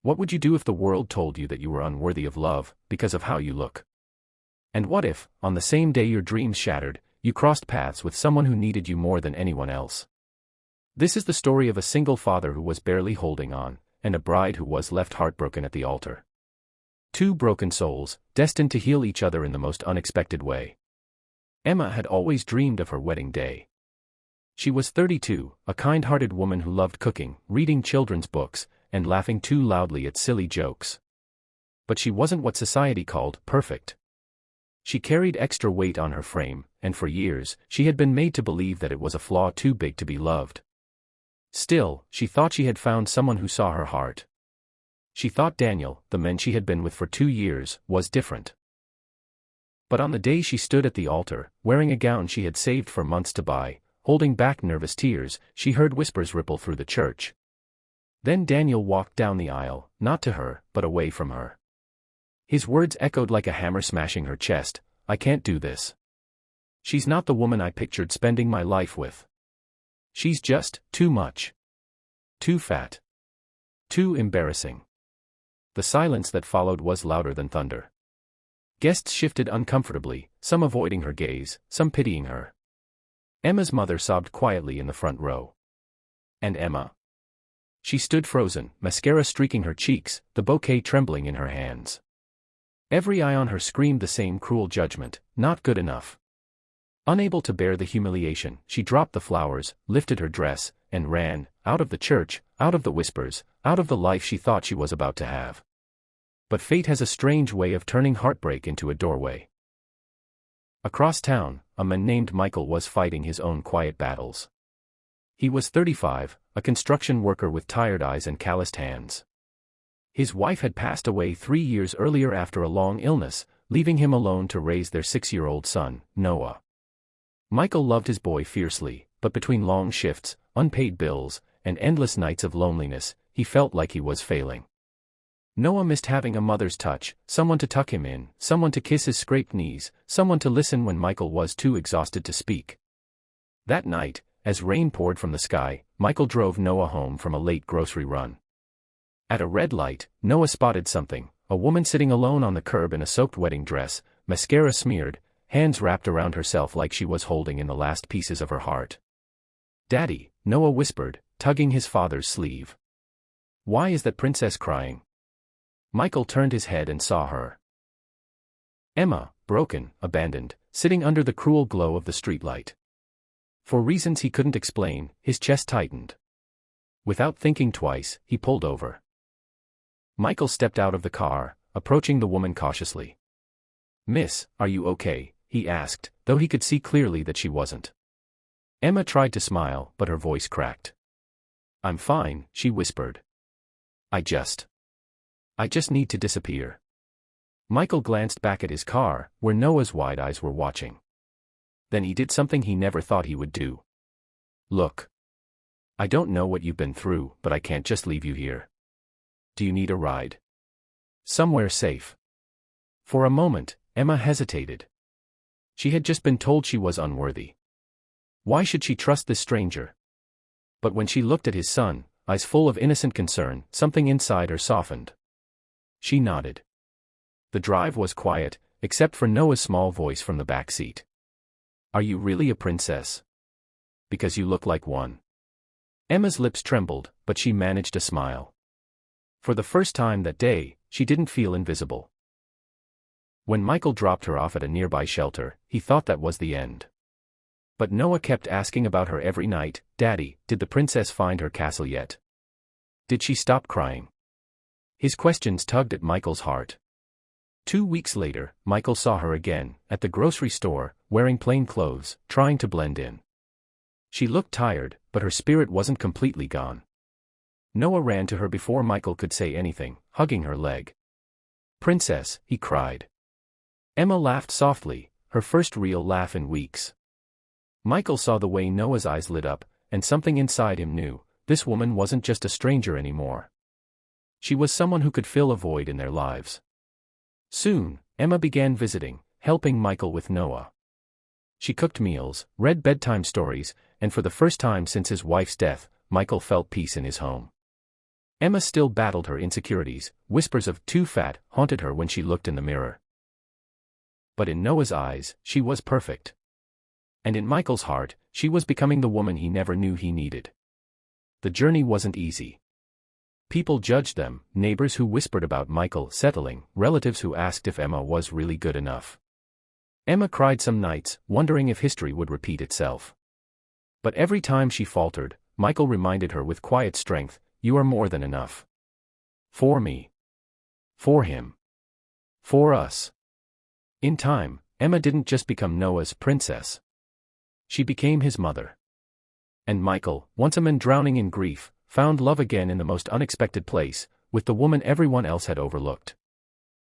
What would you do if the world told you that you were unworthy of love because of how you look? And what if, on the same day your dreams shattered, you crossed paths with someone who needed you more than anyone else? This is the story of a single father who was barely holding on, and a bride who was left heartbroken at the altar. Two broken souls, destined to heal each other in the most unexpected way. Emma had always dreamed of her wedding day. She was 32, a kind-hearted woman who loved cooking, reading children's books, and laughing too loudly at silly jokes. But she wasn't what society called perfect. She carried extra weight on her frame, and for years, she had been made to believe that it was a flaw too big to be loved. Still, she thought she had found someone who saw her heart. She thought Daniel, the man she had been with for 2 years, was different. But on the day she stood at the altar, wearing a gown she had saved for months to buy, holding back nervous tears, she heard whispers ripple through the church. Then Daniel walked down the aisle, not to her, but away from her. His words echoed like a hammer smashing her chest, "I can't do this. She's not the woman I pictured spending my life with. She's just too much. Too fat. Too embarrassing." The silence that followed was louder than thunder. Guests shifted uncomfortably, some avoiding her gaze, some pitying her. Emma's mother sobbed quietly in the front row. And Emma? She stood frozen, mascara streaking her cheeks, the bouquet trembling in her hands. Every eye on her screamed the same cruel judgment, not good enough. Unable to bear the humiliation, she dropped the flowers, lifted her dress, and ran, out of the church, out of the whispers, out of the life she thought she was about to have. But fate has a strange way of turning heartbreak into a doorway. Across town, a man named Michael was fighting his own quiet battles. He was 35, a construction worker with tired eyes and calloused hands. His wife had passed away 3 years earlier after a long illness, leaving him alone to raise their 6-year-old son, Noah. Michael loved his boy fiercely, but between long shifts, unpaid bills, and endless nights of loneliness, he felt like he was failing. Noah missed having a mother's touch, someone to tuck him in, someone to kiss his scraped knees, someone to listen when Michael was too exhausted to speak. That night, as rain poured from the sky, Michael drove Noah home from a late grocery run. At a red light, Noah spotted something, a woman sitting alone on the curb in a soaked wedding dress, mascara smeared, hands wrapped around herself like she was holding in the last pieces of her heart. "Daddy," Noah whispered, tugging his father's sleeve. "Why is that princess crying?" Michael turned his head and saw her. Emma, broken, abandoned, sitting under the cruel glow of the streetlight. For reasons he couldn't explain, his chest tightened. Without thinking twice, he pulled over. Michael stepped out of the car, approaching the woman cautiously. "Miss, are you okay?" he asked, though he could see clearly that she wasn't. Emma tried to smile, but her voice cracked. "I'm fine," she whispered. I just need to disappear." Michael glanced back at his car, where Noah's wide eyes were watching. Then he did something he never thought he would do. "Look. I don't know what you've been through, but I can't just leave you here. Do you need a ride? Somewhere safe?" For a moment, Emma hesitated. She had just been told she was unworthy. Why should she trust this stranger? But when she looked at his son, eyes full of innocent concern, something inside her softened. She nodded. The drive was quiet, except for Noah's small voice from the back seat. "Are you really a princess? Because you look like one." Emma's lips trembled, but she managed a smile. For the first time that day, she didn't feel invisible. When Michael dropped her off at a nearby shelter, he thought that was the end. But Noah kept asking about her every night. "Daddy, did the princess find her castle yet? Did she stop crying?" His questions tugged at Michael's heart. 2 weeks later, Michael saw her again, at the grocery store, wearing plain clothes, trying to blend in. She looked tired, but her spirit wasn't completely gone. Noah ran to her before Michael could say anything, hugging her leg. "Princess," he cried. Emma laughed softly, her first real laugh in weeks. Michael saw the way Noah's eyes lit up, and something inside him knew, this woman wasn't just a stranger anymore. She was someone who could fill a void in their lives. Soon, Emma began visiting, helping Michael with Noah. She cooked meals, read bedtime stories, and for the first time since his wife's death, Michael felt peace in his home. Emma still battled her insecurities. Whispers of "too fat" haunted her when she looked in the mirror. But in Noah's eyes, she was perfect. And in Michael's heart, she was becoming the woman he never knew he needed. The journey wasn't easy. People judged them, neighbors who whispered about Michael settling, relatives who asked if Emma was really good enough. Emma cried some nights, wondering if history would repeat itself. But every time she faltered, Michael reminded her with quiet strength, "You are more than enough. For me. For him. For us." In time, Emma didn't just become Noah's princess. She became his mother. And Michael, once a man drowning in grief, found love again in the most unexpected place, with the woman everyone else had overlooked.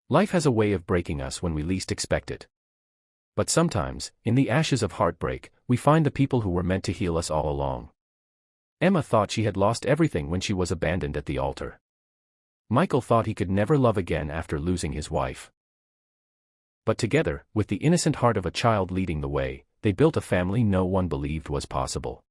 Life has a way of breaking us when we least expect it. But sometimes, in the ashes of heartbreak, we find the people who were meant to heal us all along. Emma thought she had lost everything when she was abandoned at the altar. Michael thought he could never love again after losing his wife. But together, with the innocent heart of a child leading the way, they built a family no one believed was possible.